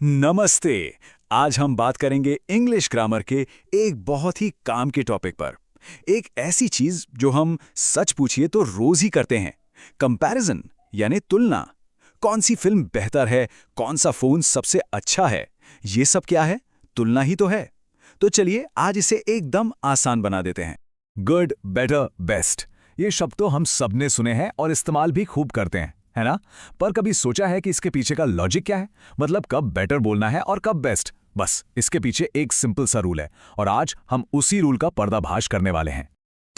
नमस्ते। आज हम बात करेंगे इंग्लिश ग्रामर के एक बहुत ही काम के टॉपिक पर। एक ऐसी चीज जो हम सच पूछिए तो रोज ही करते हैं। कंपैरिजन यानी तुलना। कौन सी फिल्म बेहतर है, कौन सा फोन सबसे अच्छा है, ये सब क्या है? तुलना ही तो है। तो चलिए आज इसे एकदम आसान बना देते हैं। गुड, बेटर, बेस्ट, ये शब्द तो हम सबने सुने हैं और इस्तेमाल भी खूब करते हैं, है ना? पर कभी सोचा है कि इसके पीछे का लॉजिक क्या है? मतलब कब बेटर बोलना है और कब बेस्ट? बस इसके पीछे एक सिंपल सा रूल है और आज हम उसी रूल का पर्दाफाश करने वाले हैं।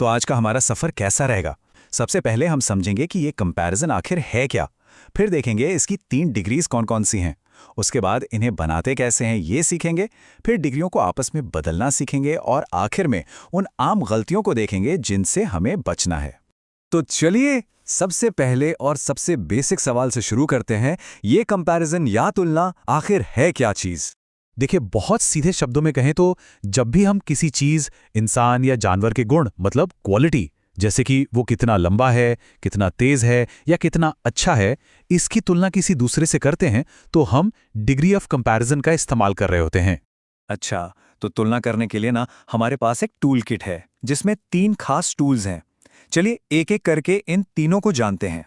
तो आज का हमारा सफर कैसा रहेगा? सबसे पहले हम समझेंगे कि ये कंपैरिजन आखिर है क्या। फिर देखेंगे इसकी 3 डिग्रीज कौन कौन सी हैं। उसके बाद इन्हें बनाते कैसे हैं ये सीखेंगे। फिर डिग्रियों को आपस में बदलना सीखेंगे और आखिर में उन आम गलतियों को देखेंगे जिनसे हमें बचना है। तो चलिए सबसे पहले और सबसे बेसिक सवाल से शुरू करते हैं। ये कंपैरिजन या तुलना आखिर है क्या चीज? देखिए, बहुत सीधे शब्दों में कहें तो जब भी हम किसी चीज, इंसान या जानवर के गुण मतलब क्वालिटी, जैसे कि वो कितना लंबा है, कितना तेज है या कितना अच्छा है, इसकी तुलना किसी दूसरे से करते हैं तो हम डिग्री ऑफ कंपैरिजन का इस्तेमाल कर रहे होते हैं। अच्छा, तो तुलना करने के लिए ना हमारे पास एक टूल किट है जिसमें 3 खास टूल्स हैं। चलिए एक एक करके इन तीनों को जानते हैं।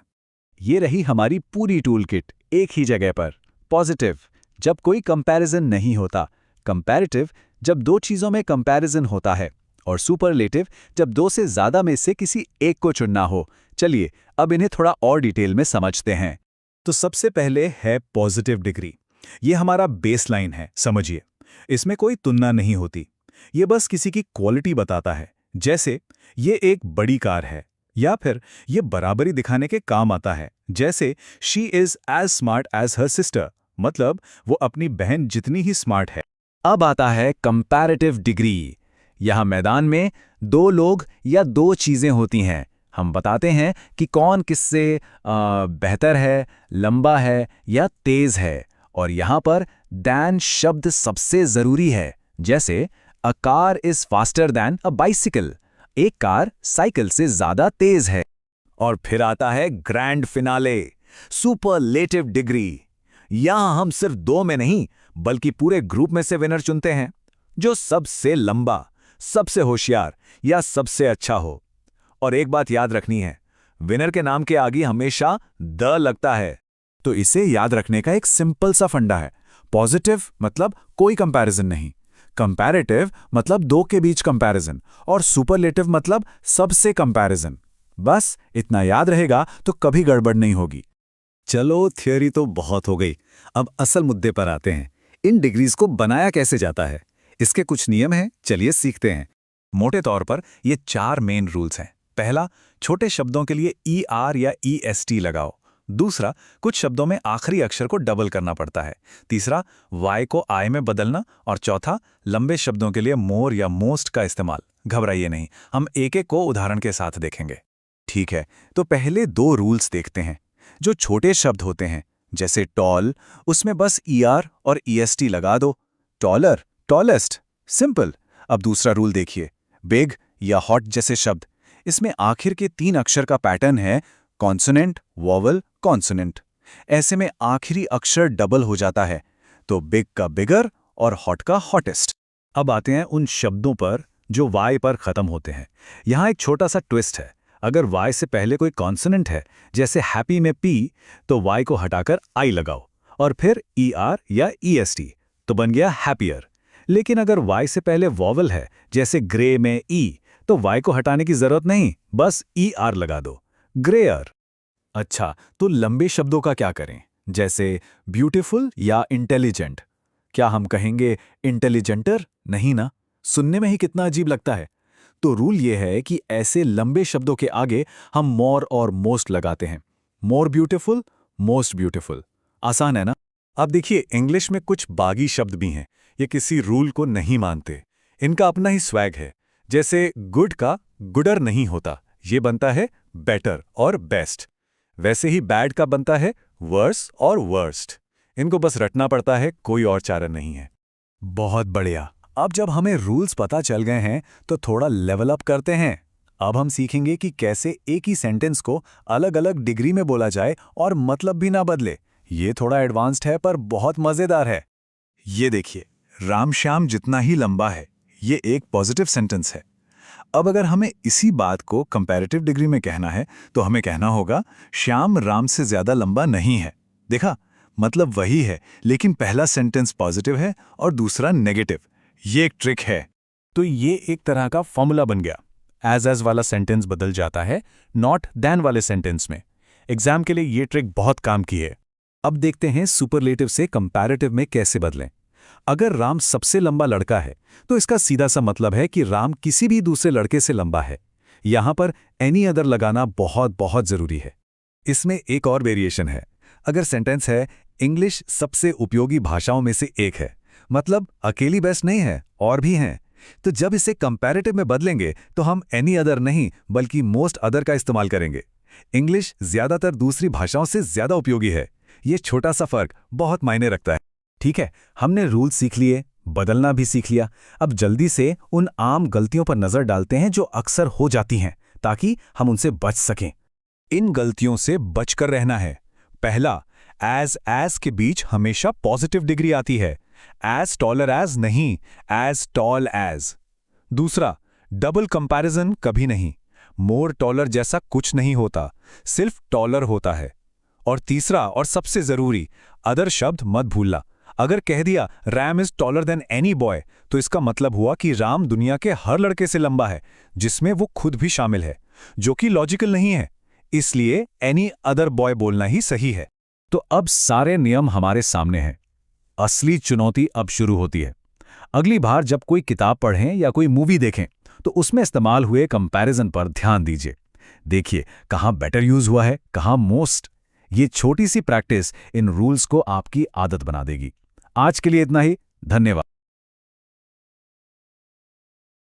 ये रही हमारी पूरी टूल किट एक ही जगह पर। पॉजिटिव, जब कोई कंपैरिजन नहीं होता। कंपैरेटिव, जब दो चीजों में कंपैरिजन होता है। और सुपरलेटिव, जब दो से ज्यादा में से किसी एक को चुनना हो। चलिए अब इन्हें थोड़ा और डिटेल में समझते हैं। तो सबसे पहले है पॉजिटिव डिग्री। ये हमारा बेसलाइन है, समझिए। इसमें कोई तुलना नहीं होती। ये बस किसी की क्वालिटी बताता है। जैसे ये एक बड़ी कार है, या फिर ये बराबरी दिखाने के काम आता है। जैसे she is as smart as her sister, मतलब वो अपनी बहन जितनी ही स्मार्ट है। अब आता है कंपैरेटिव डिग्री। यहां मैदान में दो लोग या दो चीजें होती हैं। हम बताते हैं कि कौन किससे बेहतर है, लंबा है या तेज है। और यहां पर दैन शब्द सबसे जरूरी है। जैसे a car is faster than a bicycle, एक कार साइकिल से ज्यादा तेज है। और फिर आता है ग्रैंड फिनाले, सुपरलेटिव डिग्री। यहां हम सिर्फ दो में नहीं बल्कि पूरे ग्रुप में से विनर चुनते हैं, जो सबसे लंबा, सबसे होशियार या सबसे अच्छा हो। और एक बात याद रखनी है, विनर के नाम के आगे हमेशा द लगता है। तो इसे याद रखने का एक सिंपल सा फंडा है। पॉजिटिव मतलब कोई कंपैरिजन नहीं, कंपैरेटिव मतलब दो के बीच कंपैरिजन, और सुपरलेटिव मतलब सबसे कंपैरिजन। बस इतना याद रहेगा तो कभी गड़बड़ नहीं होगी। चलो थियोरी तो बहुत हो गई, अब असल मुद्दे पर आते हैं। इन डिग्रीज को बनाया कैसे जाता है, इसके कुछ नियम हैं, चलिए सीखते हैं। मोटे तौर पर ये 4 मेन रूल्स हैं। पहला, छोटे शब्दों के लिए ई आर या ई एस टी लगाओ। दूसरा, कुछ शब्दों में आखिरी अक्षर को डबल करना पड़ता है। तीसरा, वाई को आई में बदलना। और चौथा, लंबे शब्दों के लिए मोर या मोस्ट का इस्तेमाल। घबराइए नहीं, हम एक एक को उदाहरण के साथ देखेंगे। ठीक है, तो पहले 2 रूल्स देखते हैं। जो छोटे शब्द होते हैं जैसे टॉल, उसमें बस ई आर और ई एस टी लगा दो। Taller, tallest, simple. अब दूसरा रूल देखिए, बिग या हॉट जैसे शब्द, इसमें आखिर के 3 अक्षर का पैटर्न है कॉन्सोनेंट, वॉवल, कॉन्सोनेंट। ऐसे में आखिरी अक्षर डबल हो जाता है, तो बिग का बिगर और हॉट का हॉटेस्ट। अब आते हैं उन शब्दों पर जो वाई पर खत्म होते हैं। यहां एक छोटा सा ट्विस्ट है। अगर वाई से पहले कोई कॉन्सोनेंट है, जैसे हैप्पी में पी, तो वाई को हटाकर आई लगाओ और फिर ई आर या ई एस टी, तो बन गया हैप्पियर। लेकिन अगर वाई से पहले वॉवल है, जैसे ग्रे में ई, तो वाई को हटाने की जरूरत नहीं, बस ई आर लगा दो, ग्रेयर। अच्छा, तो लंबे शब्दों का क्या करें, जैसे ब्यूटीफुल या इंटेलिजेंट? क्या हम कहेंगे इंटेलिजेंटर? नहीं ना, सुनने में ही कितना अजीब लगता है। तो रूल ये है कि ऐसे लंबे शब्दों के आगे हम मोर और मोस्ट लगाते हैं। More beautiful, most beautiful. आसान है ना? अब देखिए, इंग्लिश में कुछ बागी शब्द भी हैं। ये किसी रूल को नहीं मानते, इनका अपना ही स्वैग है। जैसे गुड का गुडर नहीं होता, ये बनता है बेटर और बेस्ट। वैसे ही बैड का बनता है वर्स और वर्स्ट। इनको बस रटना पड़ता है, कोई और चारा नहीं है। बहुत बढ़िया। अब जब हमें रूल्स पता चल गए हैं तो थोड़ा लेवल अप करते हैं। अब हम सीखेंगे कि कैसे एक ही सेंटेंस को अलग अलग डिग्री में बोला जाए और मतलब भी ना बदले। ये थोड़ा एडवांस्ड है पर बहुत मजेदार है। ये देखिए, राम श्याम जितना ही लंबा है, ये एक पॉजिटिव सेंटेंस है। अब अगर हमें इसी बात को कंपैरेटिव डिग्री में कहना है तो हमें कहना होगा श्याम राम से ज्यादा लंबा नहीं है। देखा, मतलब वही है, लेकिन पहला सेंटेंस पॉजिटिव है और दूसरा नेगेटिव। ये एक ट्रिक है। तो ये एक तरह का फॉर्मूला बन गया। एज वाला सेंटेंस बदल जाता है नॉट देन वाले सेंटेंस में। एग्जाम के लिए ये ट्रिक बहुत काम की है। अब देखते हैं सुपरलेटिव से कंपैरेटिव में कैसे बदलें। अगर राम सबसे लंबा लड़का है तो इसका सीधा सा मतलब है कि राम किसी भी दूसरे लड़के से लंबा है। यहां पर एनी अदर लगाना बहुत बहुत जरूरी है। इसमें एक और वेरिएशन है। अगर सेंटेंस है इंग्लिश सबसे उपयोगी भाषाओं में से एक है, मतलब अकेली बेस्ट नहीं है, और भी हैं, तो जब इसे कंपैरेटिव में बदलेंगे तो हम एनी अदर नहीं बल्कि मोस्ट अदर का इस्तेमाल करेंगे। इंग्लिश ज्यादातर दूसरी भाषाओं से ज्यादा उपयोगी है। ये छोटा सा फर्क बहुत मायने रखता है। ठीक है, हमने रूल सीख लिए, बदलना भी सीख लिया। अब जल्दी से उन आम गलतियों पर नजर डालते हैं जो अक्सर हो जाती हैं, ताकि हम उनसे बच सकें। इन गलतियों से बचकर रहना है। पहला, एज के बीच हमेशा पॉजिटिव डिग्री आती है। एज टॉलर एज नहीं, एज टॉल एज। दूसरा, डबल कंपैरिजन कभी नहीं। मोर टॉलर जैसा कुछ नहीं होता, सिर्फ टॉलर होता है। और तीसरा और सबसे जरूरी, अदर शब्द मत भूलना। अगर कह दिया RAM is taller than any boy, तो इसका मतलब हुआ कि राम दुनिया के हर लड़के से लंबा है, जिसमें वो खुद भी शामिल है, जो कि लॉजिकल नहीं है। इसलिए एनी अदर बॉय बोलना ही सही है। तो अब सारे नियम हमारे सामने हैं। असली चुनौती अब शुरू होती है। अगली बार जब कोई किताब पढ़ें या कोई मूवी देखें तो उसमें इस्तेमाल हुए कंपैरिजन पर ध्यान दीजिए। देखिए कहाँ बेटर यूज हुआ है, कहाँ मोस्ट। ये छोटी सी प्रैक्टिस इन रूल्स को आपकी आदत बना देगी। आज के लिए इतना ही। धन्यवाद।